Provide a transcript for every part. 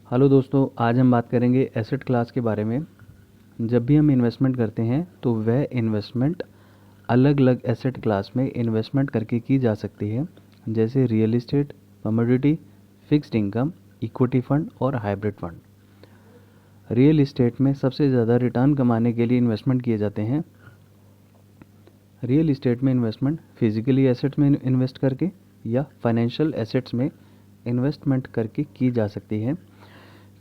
Hello दोस्तों, आज हम बात करेंगे एसेट क्लास के बारे में। जब भी हम इन्वेस्टमेंट करते हैं तो वह इन्वेस्टमेंट अलग अलग एसेट क्लास में इन्वेस्टमेंट करके की जा सकती है, जैसे real estate, commodity, fixed income, equity fund और हाइब्रिड फंड। रियल एस्टेट में सबसे ज़्यादा रिटर्न कमाने के लिए इन्वेस्टमेंट किए जाते हैं। रियल एस्टेट में इन्वेस्टमेंट फिजिकली एसेट्स में इन्वेस्ट करके या फाइनेंशियल एसेट्स में इन्वेस्टमेंट करके की जा सकती है।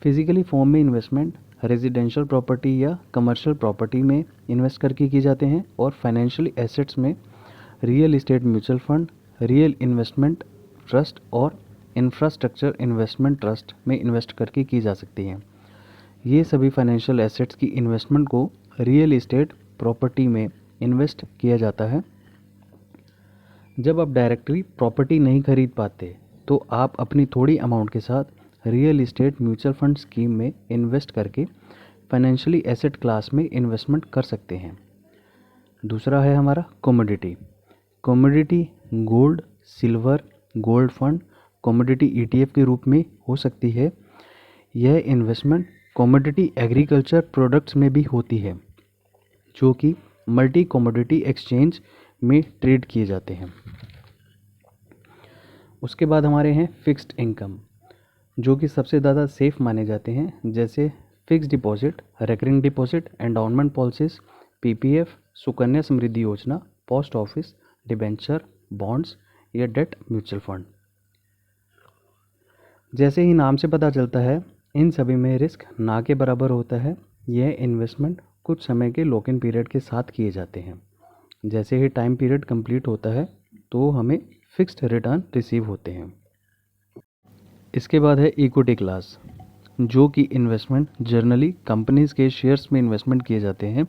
फिजिकली फॉर्म में इन्वेस्टमेंट रेजिडेंशियल प्रॉपर्टी या कमर्शियल प्रॉपर्टी में इन्वेस्ट करके की जाते हैं, और फाइनेंशियल एसेट्स में real estate mutual fund, real investment trust और इंफ्रास्ट्रक्चर इन्वेस्टमेंट ट्रस्ट में इन्वेस्ट करके की जा सकती हैं। ये सभी फाइनेंशियल एसेट्स की इन्वेस्टमेंट को रियल एस्टेट प्रॉपर्टी में इन्वेस्ट किया जाता है। जब आप डायरेक्टली प्रॉपर्टी नहीं खरीद पाते तो आप अपनी थोड़ी अमाउंट के साथ real estate mutual fund scheme में इन्वेस्ट करके फाइनेंशियली एसेट क्लास में इन्वेस्टमेंट कर सकते हैं। दूसरा है हमारा commodity. Commodity gold, silver, gold fund, commodity ETF के रूप में हो सकती है। यह इन्वेस्टमेंट कमोडिटी एग्रीकल्चर प्रोडक्ट्स में भी होती है, जो कि मल्टी कमोडिटी एक्सचेंज में ट्रेड किए जाते हैं। उसके बाद हमारे हैं फिक्स्ड इनकम, जो कि सबसे ज़्यादा सेफ़ माने जाते हैं, जैसे fix deposit, recurring deposit, endowment policies, PPF, Sukanya Samriddhi Yojana, post office, debenture, bonds या डेट म्यूचुअल फंड। जैसे ही नाम से पता चलता है, इन सभी में रिस्क ना के बराबर होता है। यह इन्वेस्टमेंट कुछ समय के लॉक इन पीरियड के साथ किए जाते हैं। जैसे ही टाइम पीरियड कंप्लीट होता है तो हमें फिक्स्ड रिटर्न रिसीव होते हैं। इसके बाद है इक्विटी क्लास, जो कि इन्वेस्टमेंट जर्नली कंपनीज़ के शेयर्स में इन्वेस्टमेंट किए जाते हैं,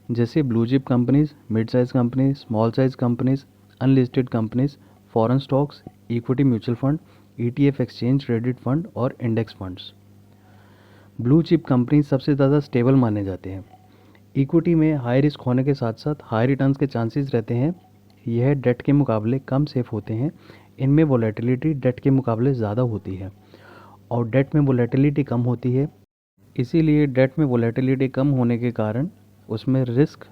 जैसे blue chip companies, mid size companies, small size companies, unlisted companies, foreign stocks, equity mutual fund, ETF exchange traded fund और index funds. Blue chip company सबसे ज़्यादा स्टेबल माने जाते हैं। इक्विटी में हाई रिस्क होने के साथ साथ हाई रिटर्न्स के चांसेस रहते हैं। यह डेट के मुकाबले कम सेफ होते हैं। इनमें वोलेटिलिटी डेट के मुकाबले ज़्यादा होती है, और डेट में वोलेटिलिटी कम होती है। इसीलिए डेट में वोलेटिलिटी कम होने के कारण उसमें रिस्क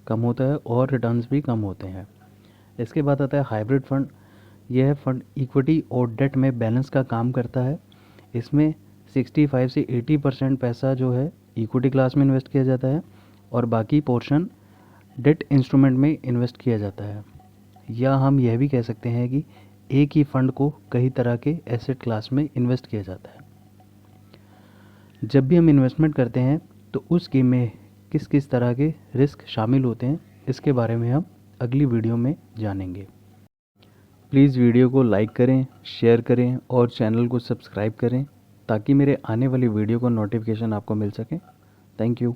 कम होता है और रिटर्न्स भी कम होते हैं। इसके बाद आता है हाइब्रिड फंड। यह फंड इक्विटी और डेट में बैलेंस का काम करता है। इसमें 65 से 80% पैसा जो है इक्विटी क्लास में इन्वेस्ट किया जाता है, और बाकी पोर्शन डेट इंस्ट्रूमेंट में इन्वेस्ट किया जाता है। या हम यह भी कह सकते हैं कि एक ही फंड को कई तरह के एसेट क्लास में इन्वेस्ट किया जाता है। जब भी हम इन्वेस्टमेंट करते हैं तो उस स्कीम में किस किस तरह के रिस्क शामिल होते हैं, इसके बारे में हम अगली वीडियो में जानेंगे। प्लीज़ वीडियो को लाइक करें, शेयर करें और चैनल को सब्सक्राइब करें, ताकि मेरे आने वाली वीडियो का नोटिफिकेशन आपको मिल सके। Thank you.